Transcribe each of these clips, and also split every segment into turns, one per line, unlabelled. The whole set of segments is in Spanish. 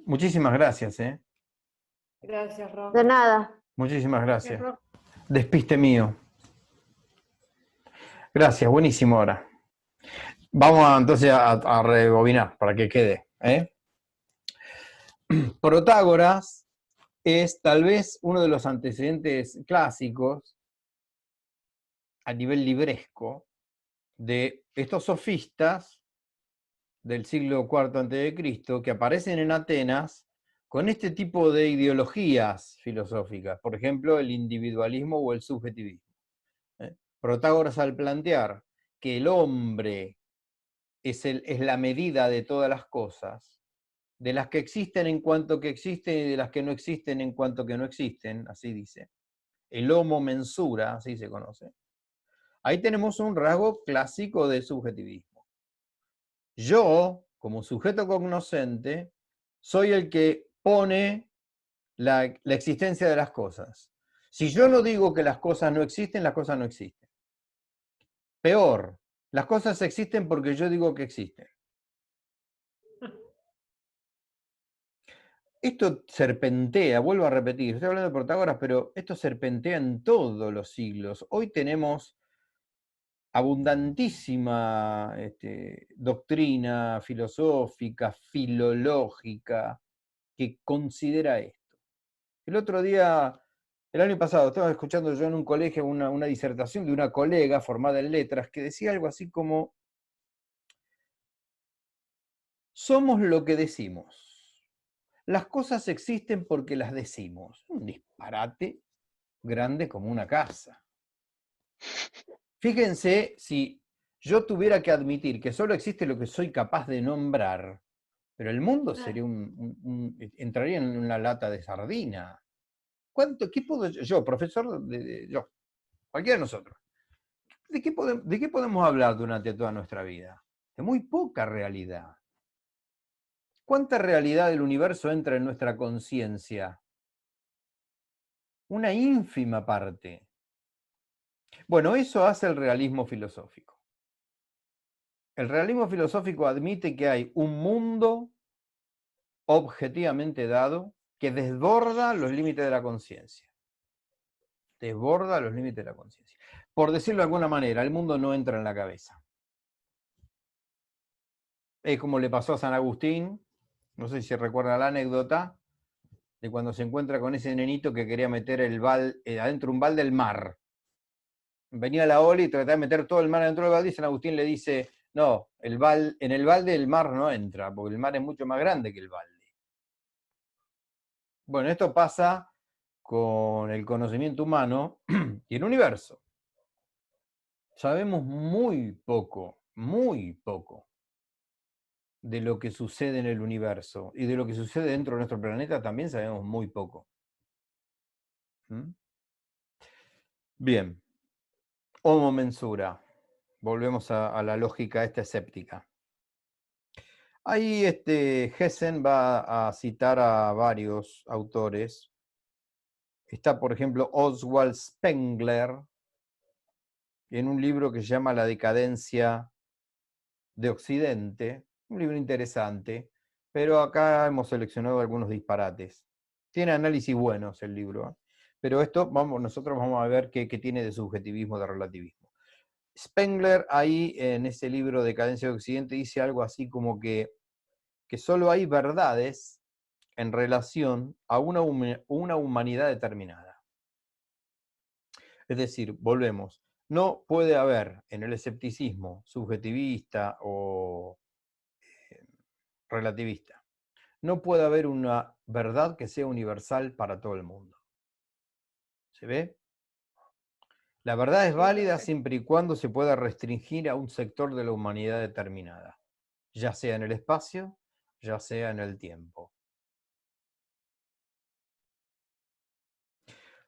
Muchísimas gracias,
Gracias, Ro.
De nada.
Muchísimas gracias.
Ro.
Despiste mío. Gracias, buenísimo ahora. Vamos entonces a rebobinar para que quede. Protágoras es tal vez uno de los antecedentes clásicos a nivel libresco de estos sofistas del siglo IV a.C. que aparecen en Atenas con este tipo de ideologías filosóficas, por ejemplo, el individualismo o el subjetivismo. Protágoras, al plantear que el hombre es la medida de todas las cosas, de las que existen en cuanto que existen y de las que no existen en cuanto que no existen, así dice. El homo mensura, así se conoce. Ahí tenemos un rasgo clásico de subjetivismo. Yo, como sujeto cognoscente, soy el que pone la existencia de las cosas. Si yo no digo que las cosas no existen, las cosas no existen. Peor, las cosas existen porque yo digo que existen. Esto serpentea, vuelvo a repetir, estoy hablando de Protágoras, pero esto serpentea en todos los siglos. Hoy tenemos abundantísima doctrina filosófica, filológica, que considera esto. El otro día, el año pasado, estaba escuchando yo en un colegio una disertación de una colega formada en letras que decía algo así como: somos lo que decimos. Las cosas existen porque las decimos. Un disparate grande como una casa. Fíjense, si yo tuviera que admitir que solo existe lo que soy capaz de nombrar, pero el mundo sería entraría en una lata de sardina. ¿Qué puedo yo, profesor, yo, cualquiera de nosotros, ¿de qué podemos hablar durante toda nuestra vida? De muy poca realidad. ¿Cuánta realidad del universo entra en nuestra conciencia? Una ínfima parte. Bueno, eso hace el realismo filosófico. El realismo filosófico admite que hay un mundo objetivamente dado que desborda los límites de la conciencia. Desborda los límites de la conciencia. Por decirlo de alguna manera, el mundo no entra en la cabeza. Es como le pasó a San Agustín, no sé si recuerda la anécdota, de cuando se encuentra con ese nenito que quería meter adentro un balde del mar. Venía la ola y trataba de meter todo el mar adentro del balde y San Agustín le dice: no, en el balde el mar no entra, porque el mar es mucho más grande que el balde. Bueno, esto pasa con el conocimiento humano y el universo. Sabemos muy poco de lo que sucede en el universo, y de lo que sucede dentro de nuestro planeta también sabemos muy poco. Bien, homo mensura. Volvemos a la lógica esta escéptica. Ahí Hessen va a citar a varios autores. Está, por ejemplo, Oswald Spengler, en un libro que se llama La decadencia de Occidente, un libro interesante, pero acá hemos seleccionado algunos disparates. Tiene análisis buenos el libro, pero nosotros vamos a ver qué tiene de subjetivismo, de relativismo. Spengler ahí en ese libro Decadencia de Occidente dice algo así como que solo hay verdades en relación a una humanidad determinada. Es decir, volvemos, no puede haber en el escepticismo subjetivista o relativista, no puede haber una verdad que sea universal para todo el mundo. ¿Se ve? La verdad es válida siempre y cuando se pueda restringir a un sector de la humanidad determinada, ya sea en el espacio, ya sea en el tiempo.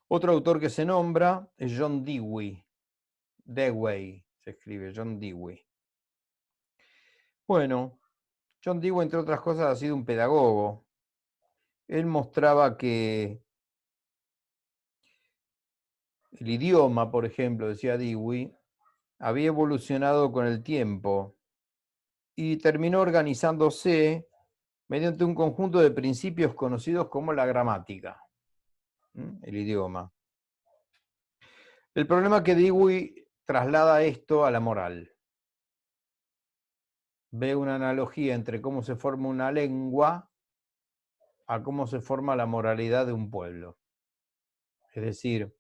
Otro autor que se nombra es John Dewey. Dewey se escribe, John Dewey. Bueno, John Dewey, entre otras cosas, ha sido un pedagogo. Él mostraba que el idioma, por ejemplo, decía Dewey, había evolucionado con el tiempo y terminó organizándose mediante un conjunto de principios conocidos como la gramática, el idioma. El problema es que Dewey traslada esto a la moral. Ve una analogía entre cómo se forma una lengua a cómo se forma la moralidad de un pueblo. Es decir,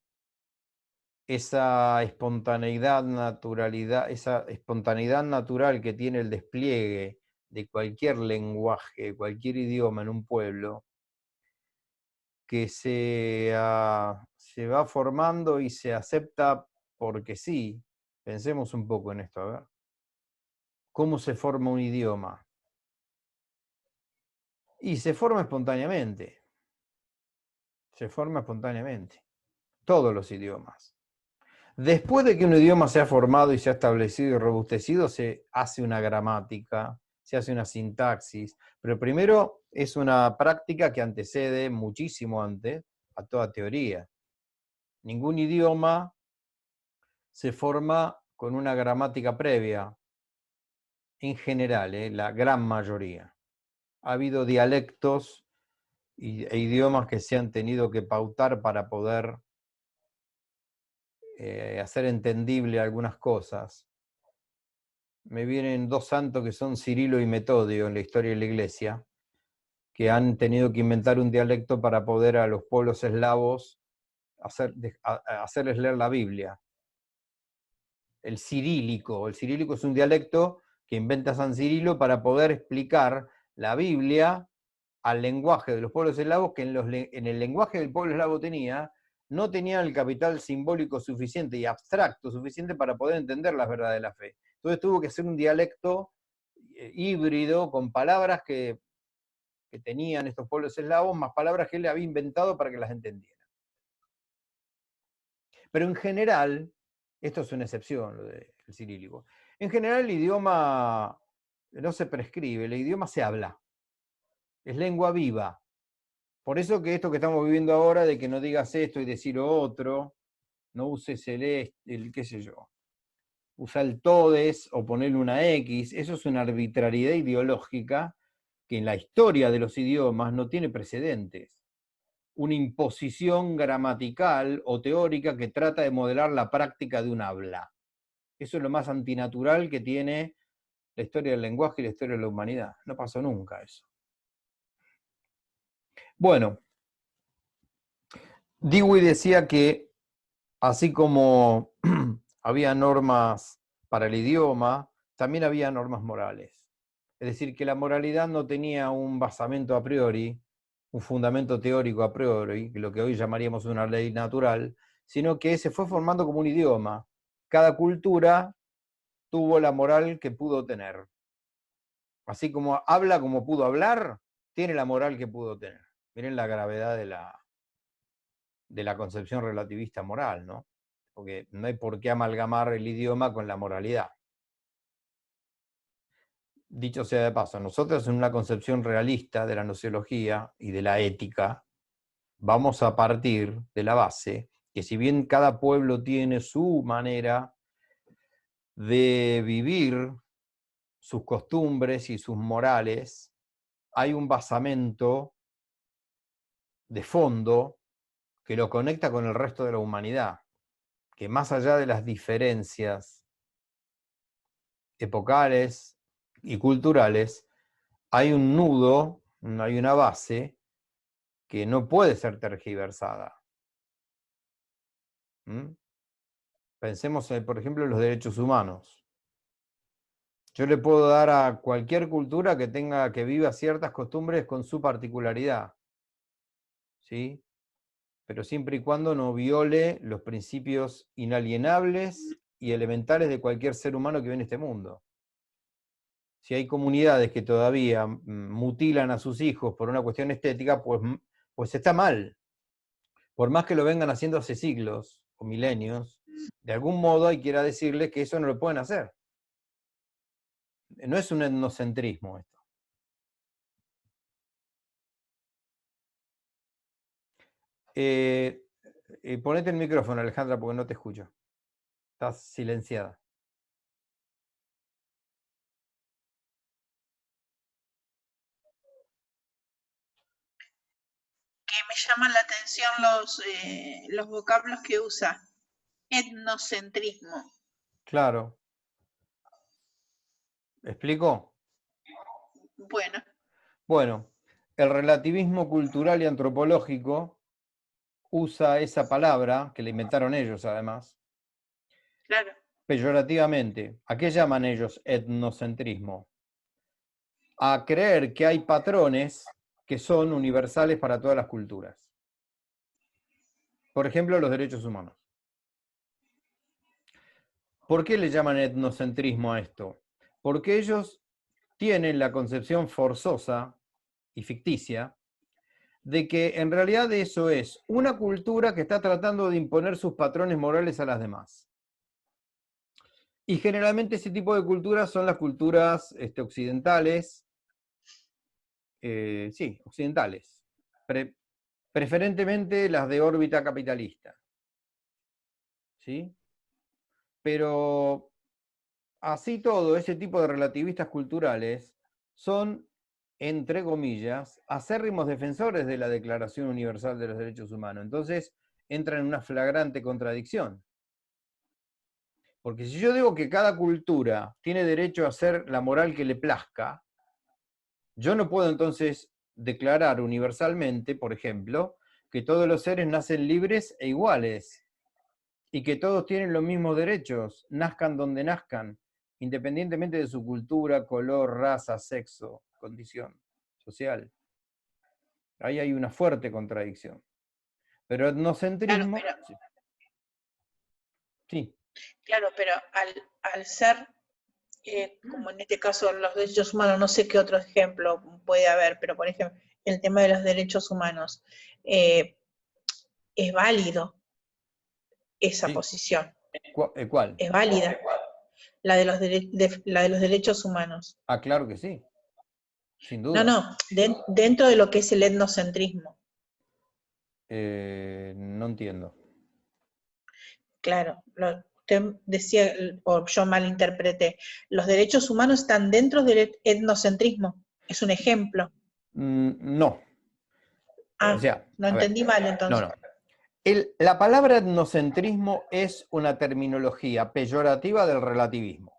esa espontaneidad natural que tiene el despliegue de cualquier lenguaje, cualquier idioma en un pueblo, que se va formando y se acepta porque sí. Pensemos un poco en esto, a ver. ¿Cómo se forma un idioma? Y se forma espontáneamente. Se forma espontáneamente. Todos los idiomas. Después de que un idioma se ha formado y se ha establecido y robustecido, se hace una gramática, se hace una sintaxis, pero primero es una práctica que antecede muchísimo antes a toda teoría. Ningún idioma se forma con una gramática previa, en general, la gran mayoría. Ha habido dialectos e idiomas que se han tenido que pautar para poder hacer entendible algunas cosas. Me vienen dos santos que son Cirilo y Metodio en la historia de la Iglesia, que han tenido que inventar un dialecto para poder a los pueblos eslavos hacerles leer la Biblia. El cirílico es un dialecto que inventa San Cirilo para poder explicar la Biblia al lenguaje de los pueblos eslavos, que en el lenguaje del pueblo eslavo no tenían el capital simbólico suficiente y abstracto suficiente para poder entender las verdades de la fe. Entonces tuvo que ser un dialecto híbrido con palabras que tenían estos pueblos eslavos, más palabras que él había inventado para que las entendieran. Pero en general, esto es una excepción, lo del cirílico, en general el idioma no se prescribe, el idioma se habla, es lengua viva. Por eso que esto que estamos viviendo ahora, de que no digas esto y decir otro, no uses el qué sé yo, usa el todes o ponerle una X, eso es una arbitrariedad ideológica que en la historia de los idiomas no tiene precedentes. Una imposición gramatical o teórica que trata de modelar la práctica de un habla. Eso es lo más antinatural que tiene la historia del lenguaje y la historia de la humanidad. No pasó nunca eso. Bueno, Dewey decía que así como había normas para el idioma, también había normas morales. Es decir, que la moralidad no tenía un basamento a priori, un fundamento teórico a priori, lo que hoy llamaríamos una ley natural, sino que se fue formando como un idioma. Cada cultura tuvo la moral que pudo tener. Así como habla como pudo hablar, tiene la moral que pudo tener. Miren la gravedad de la concepción relativista moral, ¿no? Porque no hay por qué amalgamar el idioma con la moralidad. Dicho sea de paso, nosotros en una concepción realista de la nociología y de la ética, vamos a partir de la base que si bien cada pueblo tiene su manera de vivir, sus costumbres y sus morales, hay un basamento de fondo que lo conecta con el resto de la humanidad, que más allá de las diferencias epocales y culturales, hay un nudo, hay una base que no puede ser tergiversada. Pensemos, por ejemplo, en los derechos humanos. Yo le puedo dar a cualquier cultura que viva ciertas costumbres con su particularidad, ¿sí? Pero siempre y cuando no viole los principios inalienables y elementales de cualquier ser humano que vive en este mundo. Si hay comunidades que todavía mutilan a sus hijos por una cuestión estética, pues está mal. Por más que lo vengan haciendo hace siglos o milenios, de algún modo hay que ir a decirles que eso no lo pueden hacer. No es un etnocentrismo esto. Ponete el micrófono, Alejandra, porque no te escucho. Estás silenciada.
me llaman la atención los vocablos que usa. Etnocentrismo.
Claro. ¿Explico?
Bueno,
Bueno, el relativismo cultural y antropológico usa esa palabra, que la inventaron ellos además,
claro.
peyorativamente. ¿A qué llaman ellos etnocentrismo? A creer que hay patrones que son universales para todas las culturas. Por ejemplo, los derechos humanos. ¿Por qué le llaman etnocentrismo a esto? Porque ellos tienen la concepción forzosa y ficticia de que en realidad eso es una cultura que está tratando de imponer sus patrones morales a las demás. Y generalmente ese tipo de culturas son las culturas occidentales, sí, occidentales, preferentemente las de órbita capitalista. ¿Sí? Pero así todo, ese tipo de relativistas culturales son, entre comillas, acérrimos defensores de la Declaración Universal de los Derechos Humanos. Entonces, entra en una flagrante contradicción. Porque si yo digo que cada cultura tiene derecho a hacer la moral que le plazca, yo no puedo entonces declarar universalmente, por ejemplo, que todos los seres nacen libres e iguales y que todos tienen los mismos derechos, nazcan donde nazcan, independientemente de su cultura, color, raza, sexo, condición social. Ahí hay una fuerte contradicción. Pero etnocentrismo...
Claro,
sí.
Claro, pero al ser, como en este caso los derechos humanos, no sé qué otro ejemplo puede haber, pero por ejemplo, el tema de los derechos humanos, es válido esa
Sí.
posición.
¿Cuál?
Es válida la de los derechos humanos.
Ah, claro que sí, sin
No,
duda.
no, dentro de lo que es el etnocentrismo.
No entiendo.
Claro, usted decía, o yo malinterpreté, los derechos humanos están dentro del etnocentrismo. Es un ejemplo.
No. O
Ah,
sea,
no
a ver,
entendí mal
no,
entonces.
no. La palabra etnocentrismo es una terminología peyorativa del relativismo.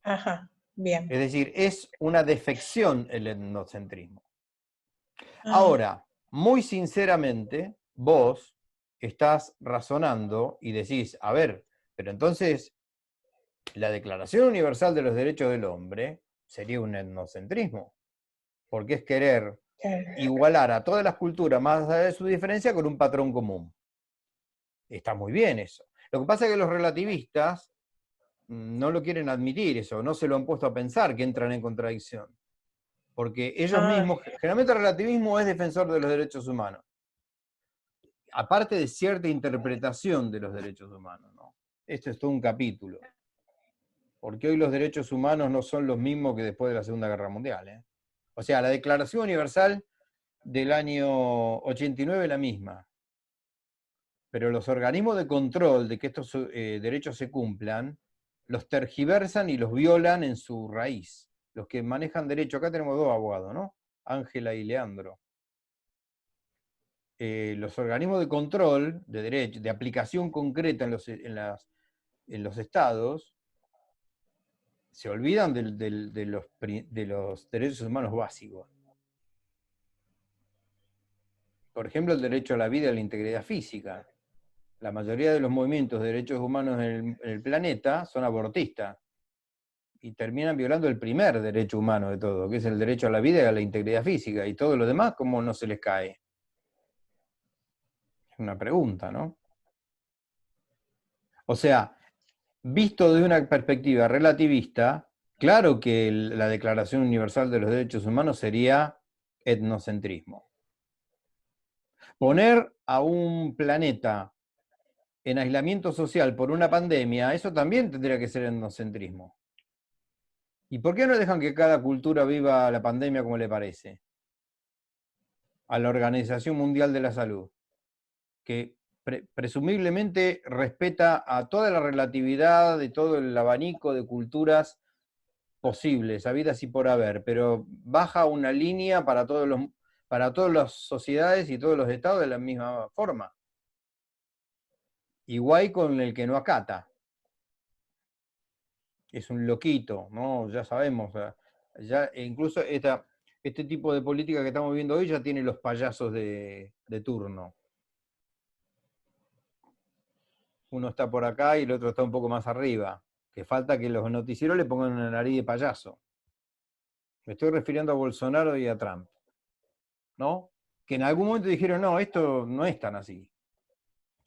Ajá, bien.
Es decir, es una defección el etnocentrismo.
Ah,
Ahora, muy sinceramente, vos estás razonando y decís, a ver, pero entonces la Declaración Universal de los Derechos del Hombre sería un etnocentrismo, porque es querer
claro.
igualar a todas las culturas, más allá de su diferencia, con un patrón común. Está muy bien eso. Lo que pasa es que los relativistas no lo quieren admitir eso, no se lo han puesto a pensar que entran en contradicción. Porque ellos
Ah,
mismos, generalmente el relativismo es defensor de los derechos humanos, aparte de cierta interpretación de los derechos humanos, ¿no? Esto es todo un capítulo. Porque hoy los derechos humanos no son los mismos que después de la Segunda Guerra Mundial, ¿eh? O sea, la Declaración Universal del año 89 es la misma, pero los organismos de control de que estos derechos se cumplan, los tergiversan y los violan en su raíz. Los que manejan derecho, acá tenemos dos abogados, ¿no? Ángela y Leandro. Los organismos de control de derecho, de aplicación concreta en los estados, se olvidan de los derechos humanos básicos. Por ejemplo, el derecho a la vida y a la integridad física. La mayoría de los movimientos de derechos humanos en el planeta son abortistas y terminan violando el primer derecho humano de todo, que es el derecho a la vida y a la integridad física. Y todo lo demás, ¿cómo no se les cae? Es una pregunta, ¿no? O sea, visto desde una perspectiva relativista, claro que la Declaración Universal de los Derechos Humanos sería etnocentrismo. Poner a un planeta en aislamiento social por una pandemia, eso también tendría que ser etnocentrismo. ¿Y por qué no dejan que cada cultura viva la pandemia como le parece? A la Organización Mundial de la Salud, que presumiblemente respeta a toda la relatividad de todo el abanico de culturas posibles, habidas y por haber, pero baja una línea para todos los para todas las sociedades y todos los estados de la misma forma. Igual con el que no acata. Es un loquito, ¿no? Ya sabemos. Ya incluso este tipo de política que estamos viendo hoy ya tiene los payasos de turno. Uno está por acá y el otro está un poco más arriba. Que falta que los noticieros le pongan una nariz de payaso. Me estoy refiriendo a Bolsonaro y a Trump, ¿no? Que en algún momento dijeron, no, esto no es tan así.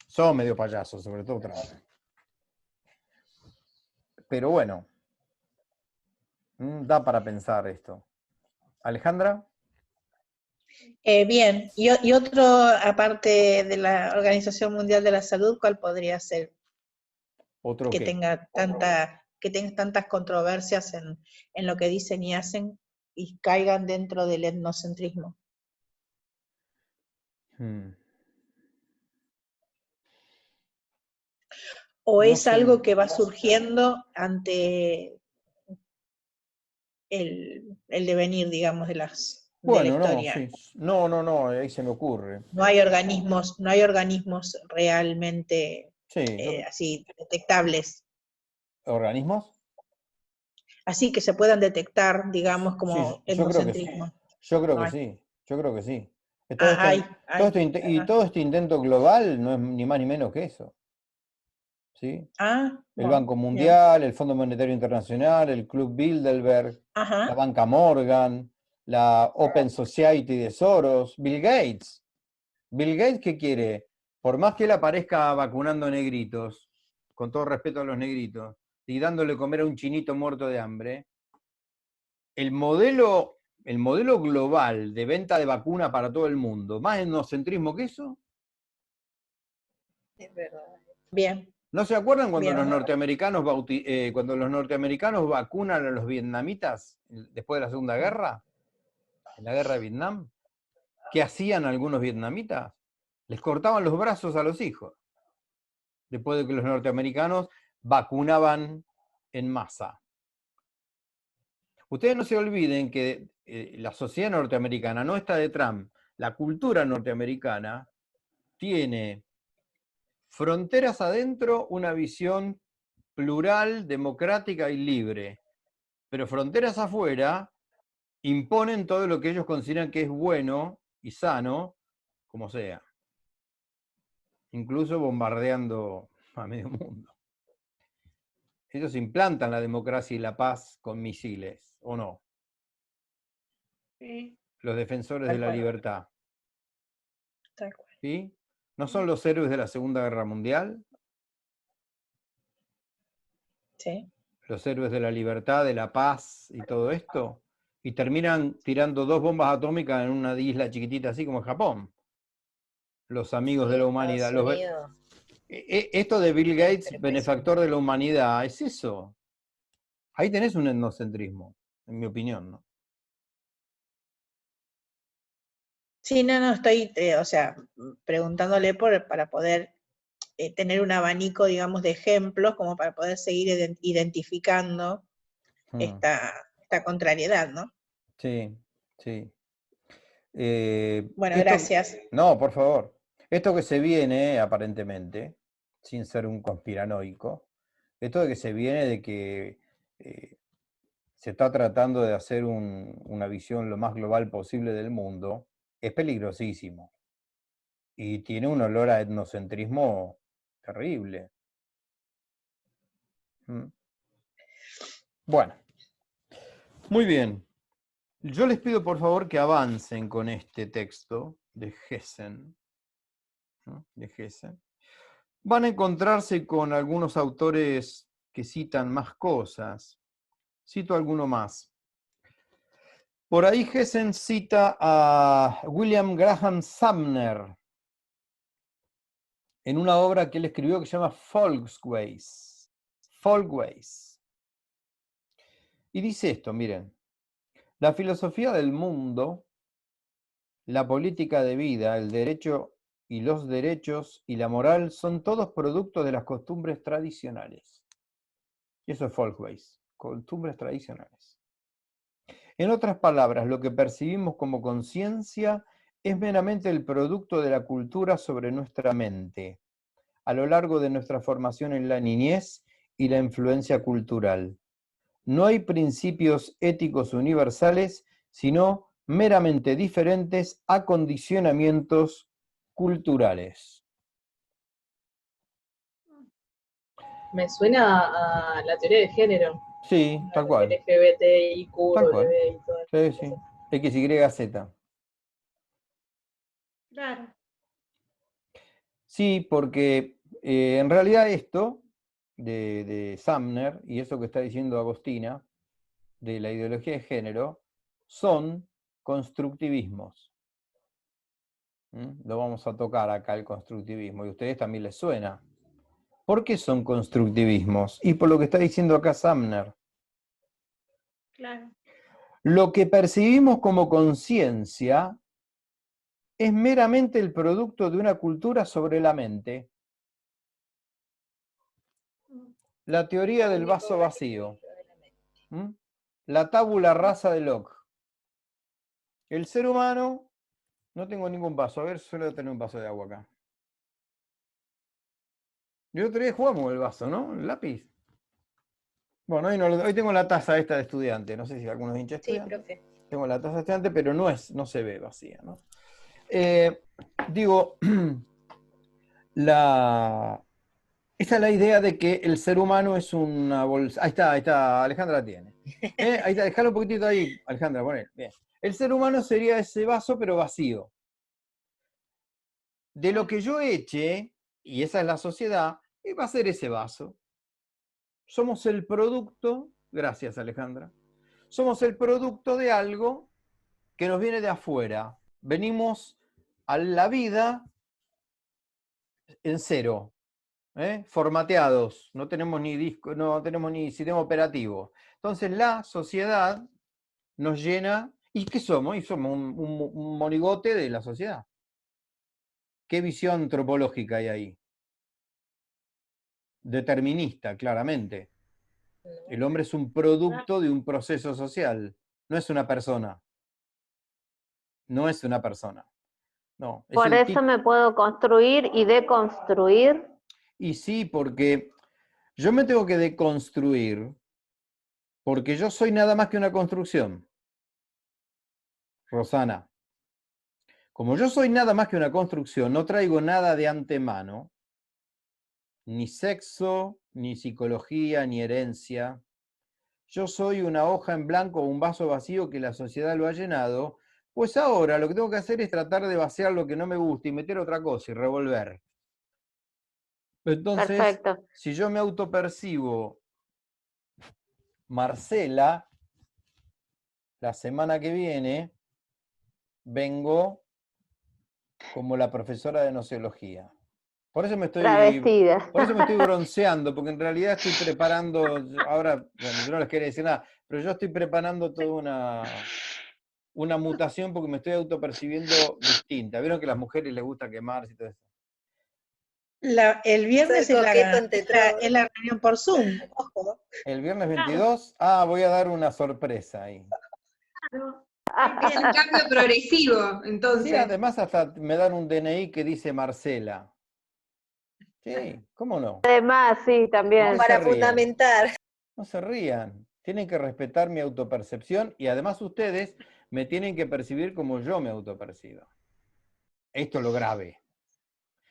Son medio payasos, sobre todo Trump. Pero bueno, da para pensar esto. Alejandra.
Bien, y otro, aparte de la Organización Mundial de la Salud, ¿cuál podría ser?
¿Otro
Que
qué?
tenga tantas controversias en lo que dicen y hacen y caigan dentro del etnocentrismo. ¿O
No
es
sé.
algo que va surgiendo ante el devenir, digamos, de la
Bueno, no,
historia?
sí. No, ahí se me ocurre.
No hay organismos realmente
Sí,
así detectables,
¿organismos?
así que se puedan detectar, digamos,
Sí,
como
yo creo que sí.
etnocentrismo.
Yo creo
No
que
hay.
sí. Yo creo que sí.
Ah, hay.
Y todo este intento global no es ni más ni menos que eso. ¿Sí? El
Bueno,
Banco
bien.
Mundial, el Fondo Monetario Internacional, el Club Bilderberg, la
Ajá.
Banca Morgan, la Open Society de Soros, Bill Gates. Bill Gates, ¿qué quiere? Por más que él aparezca vacunando negritos, con todo respeto a los negritos, y dándole comer a un chinito muerto de hambre, el modelo global de venta de vacuna para todo el mundo, más etnocentrismo que eso.
Es verdad. Bien,
¿No se acuerdan cuando
bien.
cuando los norteamericanos vacunan a los vietnamitas después de la Segunda Guerra, en la guerra de Vietnam? ¿Qué hacían algunos vietnamitas? Les cortaban los brazos a los hijos, después de que los norteamericanos vacunaban en masa. Ustedes no se olviden que la sociedad norteamericana no está de Trump. La cultura norteamericana tiene fronteras adentro una visión plural, democrática y libre, pero fronteras afuera imponen todo lo que ellos consideran que es bueno y sano, como sea, incluso bombardeando a medio mundo. Ellos implantan la democracia y la paz con misiles, ¿o no?
Sí,
Los defensores de
tal
la
cual,
libertad,
tal cual.
¿sí? ¿No son los héroes de la Segunda Guerra Mundial?
Sí.
Los héroes de la libertad, de la paz y todo esto, y terminan tirando 2 bombas atómicas en una isla chiquitita así como en Japón. Los amigos
Sí,
de la
Estados
humanidad.
Unidos,
Esto de Bill Gates,
súper
benefactor
impresionante.
de la humanidad, es eso. Ahí tenés un etnocentrismo, en mi opinión, ¿no?
Sí, no, estoy, o sea, preguntándole para poder tener un abanico, digamos, de ejemplos, como para poder seguir identificando
Hmm.
esta contrariedad, ¿no?
Sí, sí.
Bueno, gracias.
No, por favor. Esto que se viene, aparentemente, sin ser un conspiranoico, esto de que se viene de que se está tratando de hacer una visión lo más global posible del mundo, es peligrosísimo. Y tiene un olor a etnocentrismo terrible. Bueno, muy bien. Yo les pido por favor que avancen con este texto de Hessen. ¿No? De Hessen. Van a encontrarse con algunos autores que citan más cosas. Cito alguno más. Por ahí Hessen cita a William Graham Sumner en una obra que él escribió que se llama Folkways. Folkways. Y dice esto, miren. La filosofía del mundo, la política de vida, el derecho y los derechos y la moral son todos productos de las costumbres tradicionales. Y eso es Folkways, costumbres tradicionales. En otras palabras, lo que percibimos como conciencia es meramente el producto de la cultura sobre nuestra mente, a lo largo de nuestra formación en la niñez y la influencia cultural. No hay principios éticos universales, sino meramente diferentes acondicionamientos culturales.
Me suena a la teoría de género.
Sí, tal cual.
LGBTIQ,
Tal cual.
W y todo eso.
Sí, sí. X, Y, Z.
Claro.
Sí, porque en realidad esto de Sumner y eso que está diciendo Agostina de la ideología de género son constructivismos. Lo vamos a tocar acá el constructivismo y a ustedes también les suena. ¿Por qué son constructivismos? Y por lo que está diciendo acá Sumner.
Claro.
Lo que percibimos como conciencia es meramente el producto de una cultura sobre la mente. La teoría del vaso vacío. La tabula rasa de Locke. El ser humano, no tengo ningún vaso, a ver, suelo tener un vaso de agua acá. El otro día jugamos el vaso, ¿no? El lápiz. Bueno, hoy tengo la taza esta de estudiante, no sé si algunos hinchas estudiantes.
Sí, profe.
Tengo la taza de estudiante, pero no se ve vacía, ¿no? Digo, esa es la idea de que el ser humano es una bolsa. Ahí está, Alejandra la tiene. Ahí está, dejalo un poquitito ahí, Alejandra, poné. Bien. El ser humano sería ese vaso, pero vacío. De lo que yo eche, y esa es la sociedad, va a ser ese vaso. Somos el producto, gracias Alejandra, somos el producto de algo que nos viene de afuera. Venimos a la vida en cero. Formateados, no tenemos ni disco, no tenemos ni sistema operativo. Entonces la sociedad nos llena, ¿y qué somos? Y somos un monigote de la sociedad. ¿Qué visión antropológica hay ahí? Determinista, claramente. El hombre es un producto de un proceso social, no es una persona. No es una persona. No, es
Por
el
eso
tipo.
me puedo construir y deconstruir.
Y sí, porque yo me tengo que deconstruir porque yo soy nada más que una construcción. Rosana, como yo soy nada más que una construcción, no traigo nada de antemano, ni sexo, ni psicología, ni herencia. Yo soy una hoja en blanco o un vaso vacío que la sociedad lo ha llenado, pues ahora lo que tengo que hacer es tratar de vaciar lo que no me gusta y meter otra cosa y revolver. Entonces,
Perfecto.
si yo me autopercibo Marcela, la semana que viene vengo como la profesora de nociología. Por eso me
Travestida.
estoy bronceando, porque en realidad estoy preparando, ahora, bueno, yo no les quería decir nada, pero yo estoy preparando toda una mutación porque me estoy autopercibiendo distinta. ¿Vieron que a las mujeres les gusta quemarse y todo eso?
El viernes
Soy
es
coqueto ante todo.
es la reunión por Zoom. Ojo.
El viernes 22, voy a dar una sorpresa ahí.
Bien, un cambio progresivo,
Sí,
entonces.
además hasta me dan un DNI que dice Marcela. Sí, ¿cómo no?
Además, sí, también.
No
Para
se rían.
fundamentar.
No se rían. Tienen que respetar mi autopercepción y además ustedes me tienen que percibir como yo me autopercibo. Esto es lo grave.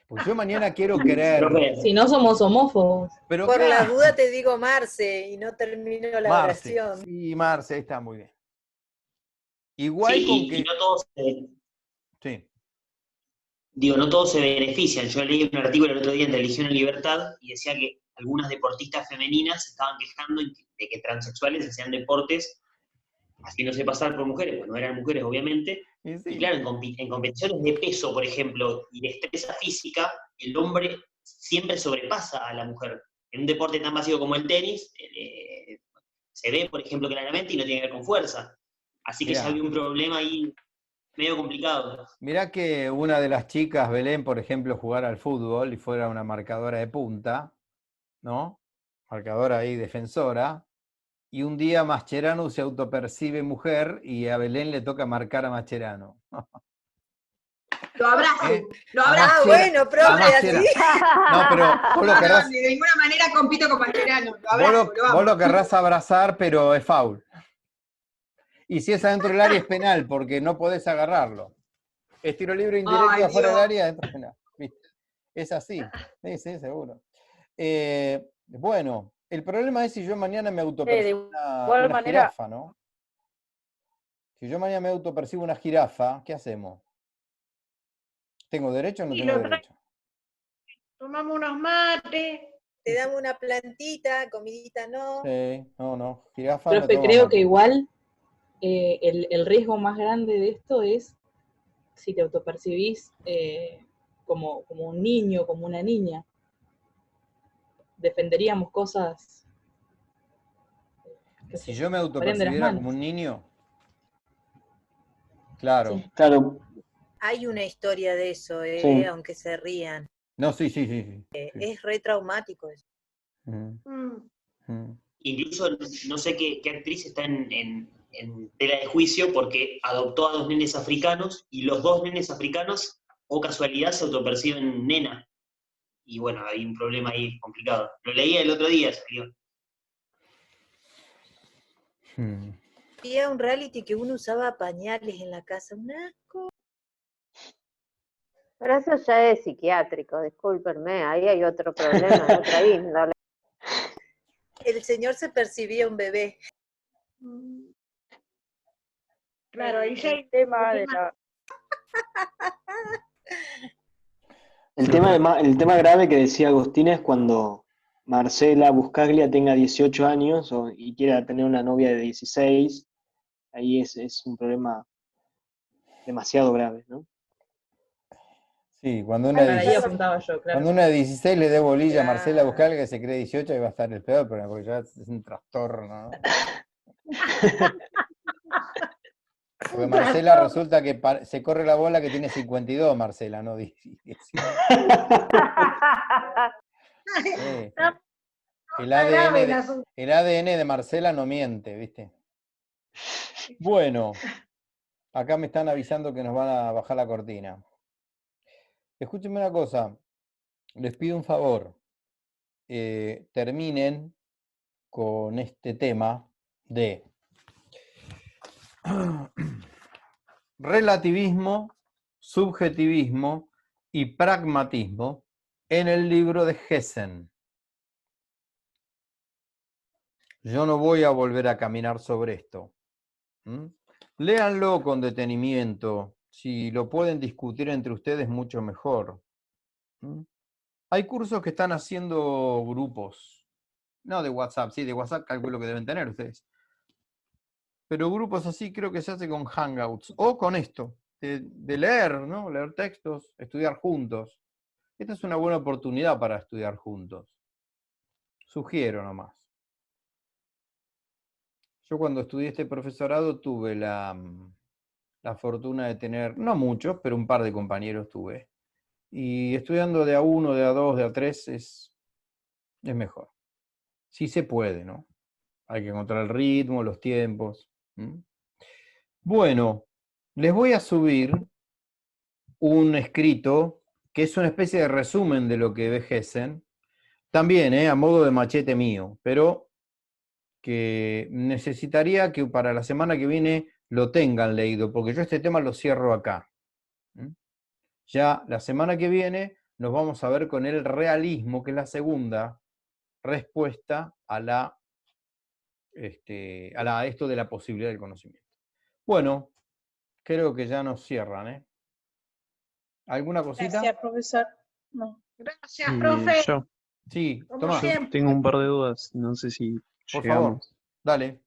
Porque yo mañana quiero querer.
Si no somos homófobos.
Pero
Por la
claro,
duda te digo Marce y no termino la
Marce.
oración.
Sí, Marce, ahí está muy bien. Igual
Sí,
con
y
que.
no todos,
Sí,
no todos se benefician. Yo leí un artículo el otro día en Religión y Libertad y decía que algunas deportistas femeninas se estaban quejando de que transexuales hacían deportes haciéndose pasar por mujeres, pues no eran mujeres obviamente.
y
Y
sí.
claro, en competiciones de peso, por ejemplo, y de destreza física, el hombre siempre sobrepasa a la mujer. En un deporte tan básico como el tenis, se ve, por ejemplo, claramente y no tiene que ver con fuerza. Así que
Mirá.
ya había un problema ahí medio complicado.
Mirá que una de las chicas, Belén, por ejemplo, jugara al fútbol y fuera una marcadora de punta, ¿no? Marcadora ahí defensora. Y un día Mascherano se autopercibe mujer y a Belén le toca marcar a Mascherano.
Lo abrazo,
¿Eh?
lo
A
abrazo.
Mascherano.
Bueno, profe, así.
No, pero vos lo
No,
querrás,
de ninguna manera compito con Mascherano. Lo
vos
abrazo, lo amo.
vos lo querrás abrazar, pero es foul. Y si es adentro del área es penal, porque no podés agarrarlo. Es tiro libre indirecto
Ay,
afuera del
Dios.
área, adentro es penal. ¿Viste? Es así. Sí, sí, seguro. Bueno, el problema es si yo mañana me autopercibo
igual
una
manera-
jirafa, ¿no? Si yo mañana me autopercibo una jirafa, ¿qué hacemos? ¿Tengo derecho o no
Y
tengo
lo tra-
derecho?
Tomamos unos mates.
Te damos una plantita, comidita no.
Sí, no. Jirafa no
Profe,
toma
creo
mate.
que igual el riesgo más grande de esto es si te autopercibís como un niño, como una niña. Defenderíamos cosas que
Si
se
yo me
nos prenden las
autopercibiera
manos.
como un niño, claro.
Sí.
Claro,
Hay una historia de eso,
Sí.
aunque se rían.
No, sí.
Es re traumático eso.
Incluso no sé qué actriz está en tela de juicio porque adoptó a 2 nenes africanos y los 2 nenes africanos, o casualidad, se autoperciben nena. Y bueno, hay un problema ahí complicado. Lo leí el otro día, salió.
Había un reality que uno usaba pañales en la casa, un asco.
Pero eso ya es psiquiátrico, discúlpenme, ahí hay otro problema, de otra índole.
El señor se percibía un bebé.
Claro, ahí ya hay
tema de la...
el tema grave que decía Agustín es cuando Marcela Buscaglia tenga 18 años y quiera tener una novia de 16, ahí es un problema demasiado grave, ¿no?
Sí, cuando una,
Para ahí
16,
apuntaba yo, claro.
cuando una de 16 le dé bolilla a Marcela
Claro.
Buscal, que se cree 18, ahí va a estar el peor problema, porque ya es un trastorno, ¿no? Porque Marcela resulta que se corre la bola que tiene 52, Marcela, no 18. Sí. El ADN de Marcela no miente, ¿viste? Bueno, acá me están avisando que nos van a bajar la cortina. Escúchenme una cosa, les pido un favor, terminen con este tema de relativismo, subjetivismo y pragmatismo en el libro de Gessen. Yo no voy a volver a caminar sobre esto. Léanlo con detenimiento. Si lo pueden discutir entre ustedes, mucho mejor. Hay cursos que están haciendo grupos. No de WhatsApp, sí, de WhatsApp calculo que deben tener ustedes. Pero grupos así creo que se hace con Hangouts. O con esto, de leer, ¿no? Leer textos, estudiar juntos. Esta es una buena oportunidad para estudiar juntos. Sugiero nomás. Yo cuando estudié este profesorado tuve la fortuna de tener, no muchos, pero un par de compañeros tuve. Y estudiando de A1, de A2, de A3 es mejor. Sí se puede, ¿no? Hay que encontrar el ritmo, los tiempos. Bueno, les voy a subir un escrito que es una especie de resumen de lo que ve Gessen, también a modo de machete mío, pero que necesitaría que para la semana que viene lo tengan leído, porque yo este tema lo cierro acá. Ya la semana que viene nos vamos a ver con el realismo, que es la segunda respuesta a esto de la posibilidad del conocimiento. Bueno, creo que ya nos cierran, ¿Alguna cosita?
Gracias, profesor. No.
Gracias, profe.
Yo
Sí,
Como
toma,
siempre.
tengo un par de dudas, no sé si
por favor,
llegamos.
dale.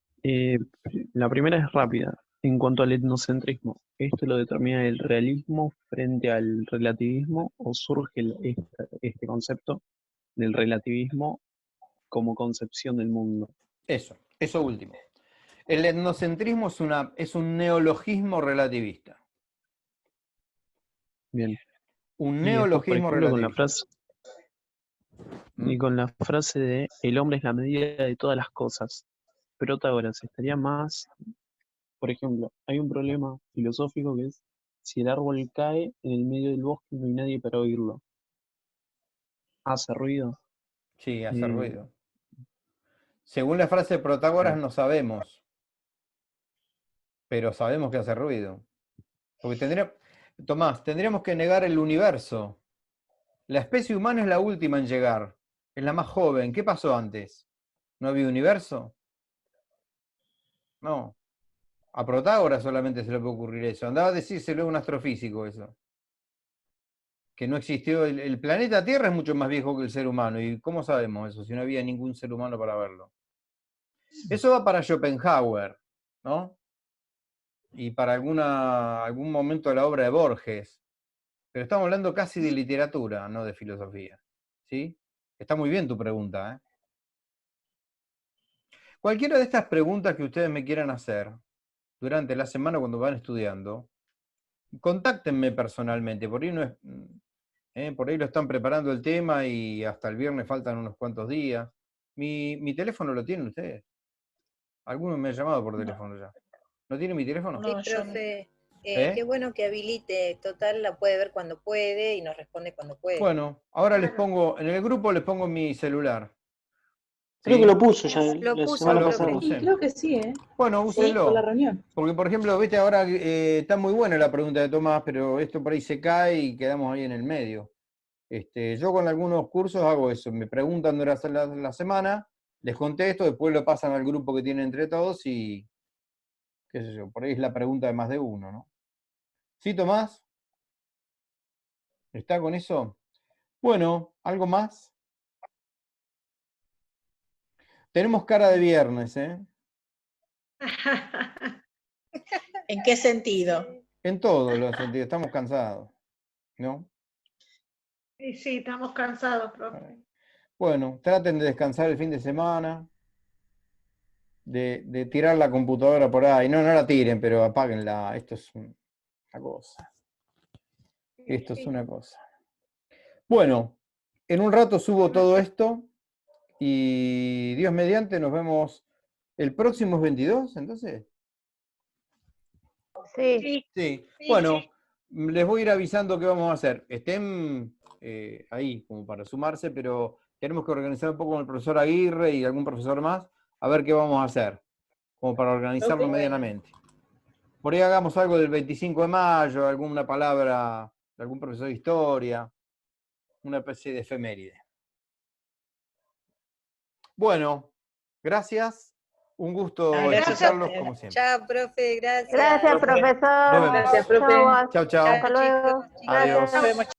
La primera es rápida. En cuanto al etnocentrismo, ¿esto lo determina el realismo frente al relativismo o surge este concepto del relativismo como concepción del mundo?
Eso último. El etnocentrismo es un neologismo relativista.
Bien.
Un
Y después, por
neologismo
ejemplo, con la
relativista.
frase, y con la frase de el hombre es la medida de todas las cosas. Protágoras estaría más, por ejemplo, hay un problema filosófico que es si el árbol cae en el medio del bosque y no hay nadie para oírlo. ¿Hace ruido?
Sí, hace
Eh,
ruido. Según la frase de Protágoras no sabemos, pero sabemos que hace ruido. Porque Tomás, tendríamos que negar el universo. La especie humana es la última en llegar, es la más joven. ¿Qué pasó antes? ¿No había universo? No. A Protágoras solamente se le puede ocurrir eso. Andaba a decírselo a un astrofísico eso. Que no existió. El planeta Tierra es mucho más viejo que el ser humano. ¿Y cómo sabemos eso? Si no había ningún ser humano para verlo. Eso va para Schopenhauer, ¿no? Y para algún momento de la obra de Borges. Pero estamos hablando casi de literatura, no de filosofía. ¿Sí? Está muy bien tu pregunta, ¿eh? Cualquiera de estas preguntas que ustedes me quieran hacer durante la semana cuando van estudiando, contáctenme personalmente. Por ahí, por ahí lo están preparando el tema y hasta el viernes faltan unos cuantos días. Mi teléfono lo tienen ustedes. Algunos me han llamado por teléfono ya. ¿No tiene mi teléfono?
Sí,
No, yo no.
profe.
¿Eh?
Qué bueno que habilite. Total, la puede ver cuando puede y nos responde cuando puede.
Bueno, ahora les pongo, en el grupo les pongo mi celular.
Creo que lo puso ya
Lo
la
puso,
semana
lo
pasada.
puse.
Sí, creo que sí, ¿eh?
Bueno,
Sí, por la
úsenlo.
reunión.
Porque, por ejemplo, viste, ahora está muy buena la pregunta de Tomás, pero esto por ahí se cae y quedamos ahí en el medio. Yo con algunos cursos hago eso. Me preguntan durante la semana, les contesto, después lo pasan al grupo que tienen entre todos y, qué sé yo, por ahí es la pregunta de más de uno, ¿no? ¿Sí, Tomás? ¿Está con eso? Bueno, ¿algo más? Tenemos cara de viernes, ¿eh?
¿En qué sentido?
En todos los sentidos, estamos cansados, ¿no?
Sí, sí, estamos cansados, profe.
Bueno, traten de descansar el fin de semana, de tirar la computadora por ahí. No, no la tiren, pero apáguenla. Esto es una cosa. Esto es una cosa. Bueno, en un rato subo todo esto y Dios mediante nos vemos el próximo 22, entonces.
Sí,
Sí,
Sí,
sí,
bueno,
sí.
les voy a ir avisando qué vamos a hacer. Estén ahí como para sumarse, pero tenemos que organizar un poco con el profesor Aguirre y algún profesor más, a ver qué vamos a hacer, como para organizarlo
Ok.
medianamente. Por ahí hagamos algo del 25 de mayo, alguna palabra de algún profesor de historia, una especie de efeméride. Bueno, gracias. Un gusto
Gracias a
escucharlos
ustedes.
como siempre.
Chao, profe, gracias.
gracias,
Nos
profesor.
vemos.
Gracias, profe.
Chau,
Chao, chao.
hasta luego.
chicos.
Adiós.
Nos vemos.